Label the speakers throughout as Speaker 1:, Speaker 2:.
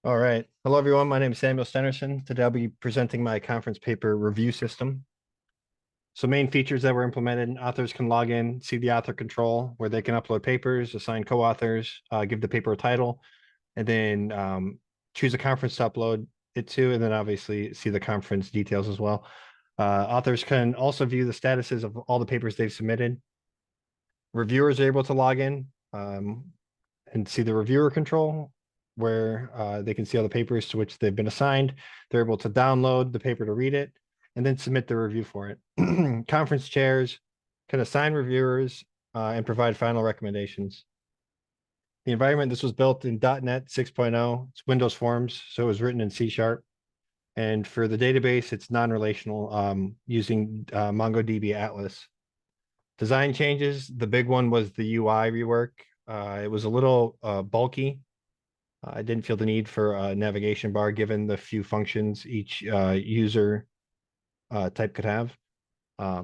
Speaker 1: All right. Hello, everyone. My name is Samuel Stenerson. Today I'll be presenting my conference paper review system. So main features that were implemented, authors can log in, see the author control, where they can upload papers, assign co-authors, give the paper a title, and then choose a conference to upload it to, and then obviously see the conference details as well. Authors can also view the statuses of all the papers they've submitted. Reviewers are able to log in and see the reviewer control, where they can see all the papers to which they've been assigned. They're able to download the paper to read it and then submit the review for it. Conference chairs can assign reviewers and provide final recommendations. The environment, this was built in .NET 6.0. It's Windows Forms, so it was written in C#. And for the database, it's non-relational using MongoDB Atlas. Design changes, the big one was the UI rework. It was a little bulky. I didn't feel the need for a navigation bar given the few functions each user type could have.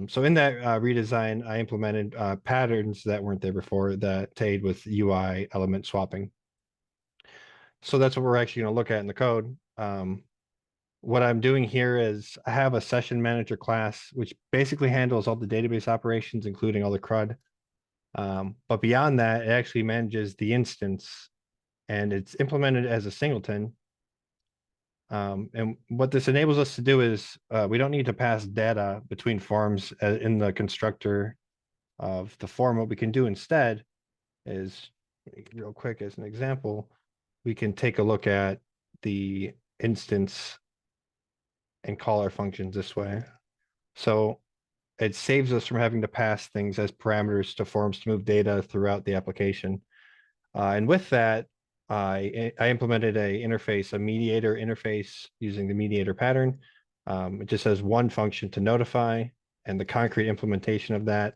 Speaker 1: So in that redesign, I implemented patterns that weren't there before that to aid with UI element swapping. So that's what we're actually going to look at in the code. What I'm doing here is I have a session manager class, which basically handles all the database operations, including all the CRUD. But beyond that, it actually manages the instance and it's implemented as a singleton. And what this enables us to do is we don't need to pass data between forms in the constructor of the form. What we can do instead is, real quick as an example, we can take a look at the instance and call our functions this way. So it saves us from having to pass things as parameters to forms to move data throughout the application. And with that, I implemented a mediator interface using the mediator pattern. It just has one function to notify, and the concrete implementation of that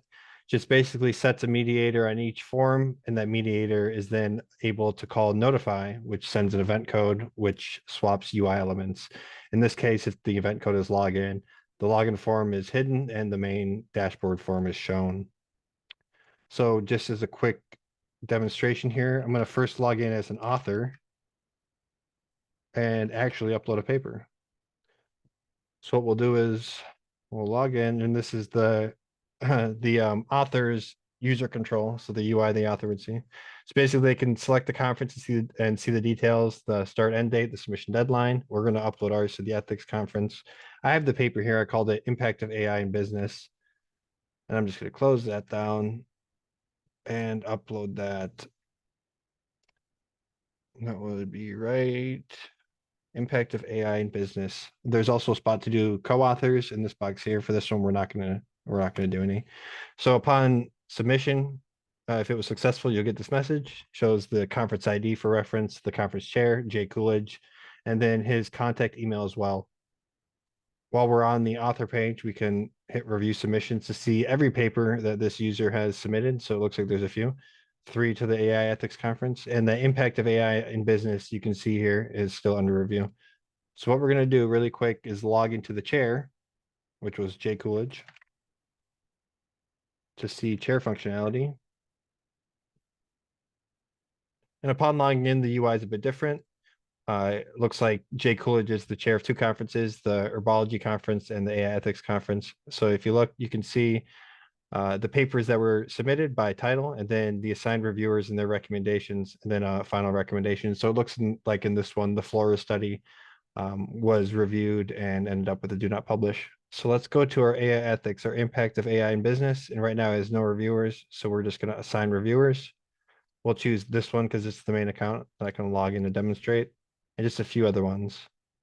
Speaker 1: just basically sets a mediator on each form, and that mediator is then able to call notify, which sends an event code, which swaps UI elements. In this case, if the event code is login, the login form is hidden and the main dashboard form is shown. So just as a quick demonstration here, I'm going to first log in as an author and actually upload a paper. So what we'll do is we'll log in, and this is the author's user control, so the UI the author would see. So basically, they can select the conference and see the details, the start end date, the submission deadline. We're going to upload ours to the ethics conference. I have the paper here. I called it Impact of AI in Business, and I'm just going to close that down and upload that. That would be right. Impact of AI in business. There's also a spot to do co-authors in this box here. For this one, we're not gonna do any. So upon submission, if it was successful, you'll get this message. Shows the conference ID for reference, the conference chair, Jay Coolidge, and then his contact email as well. While we're on the author page, we can hit review submissions to see every paper that this user has submitted. So it looks like there's a few. 3 to the AI ethics conference, and the impact of AI in business you can see here is still under review. So what we're going to do really quick is log into the chair, which was Jay Coolidge, to see chair functionality. And upon logging in, the UI is a bit different. It looks like Jay Coolidge is the chair of 2 conferences, the Herbology Conference and the AI Ethics Conference. So if you look, you can see the papers that were submitted by title, and then the assigned reviewers and their recommendations, and then a final recommendation. So it looks like in this one, the Flora study was reviewed and ended up with a do not publish. So let's go to our AI ethics, our impact of AI in business. And right now it has no reviewers. So we're just going to assign reviewers. We'll choose this one because it's the main account that I can log in to demonstrate, and just a few other ones,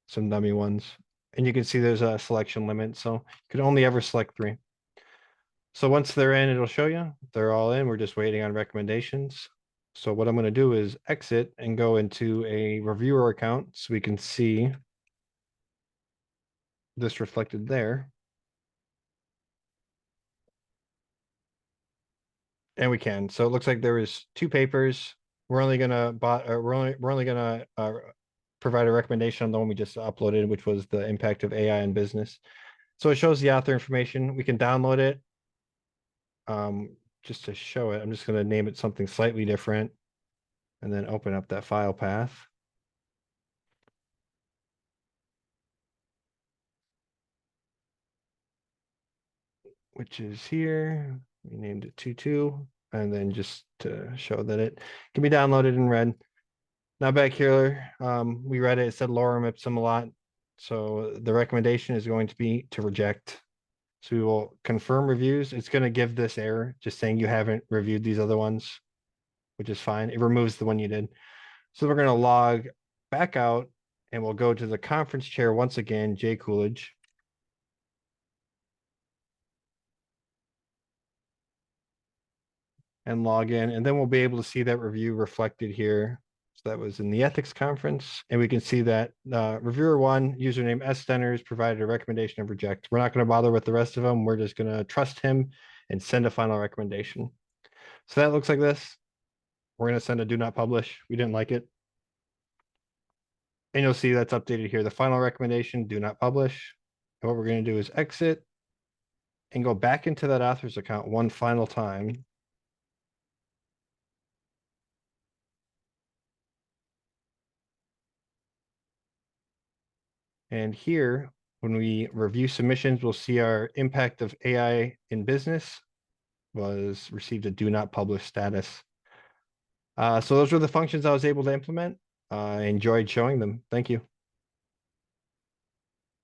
Speaker 1: some dummy ones. And you can see there's a selection limit. So you can only ever select 3. So once they're in, it'll show you they're all in. We're just waiting on recommendations. So what I'm going to do is exit and go into a reviewer account so we can see this reflected there. And we can. So it looks like there was 2 papers. We're only gonna provide a recommendation on the one we just uploaded, which was the impact of AI in business. So it shows the author information. We can download it. Just to show it, I'm just going to name it something slightly different and then open up that file path. which is here. We named it 22, and then just to show that it can be downloaded and read. Now back here, we read it, it said lorem ipsum a lot. So the recommendation is going to be to reject. So we will confirm reviews. It's going to give this error just saying you haven't reviewed these other ones, which is fine. It removes the one you did. So we're going to log back out and we'll go to the conference chair once again, Jay Coolidge. And log in, and then we'll be able to see that review reflected here. So that was in the ethics conference, and we can see that reviewer one, username S Stenners, provided a recommendation of reject. We're not going to bother with the rest of them. We're just going to trust him and send a final recommendation. So that looks like this. We're going to send a do not publish. We didn't like it. And you'll see that's updated here. The final recommendation, do not publish. And what we're going to do is exit and go back into that author's account one final time. And here, when we review submissions, we'll see our impact of AI in business was received a do not publish status. So those were the functions I was able to implement. I enjoyed showing them. Thank you.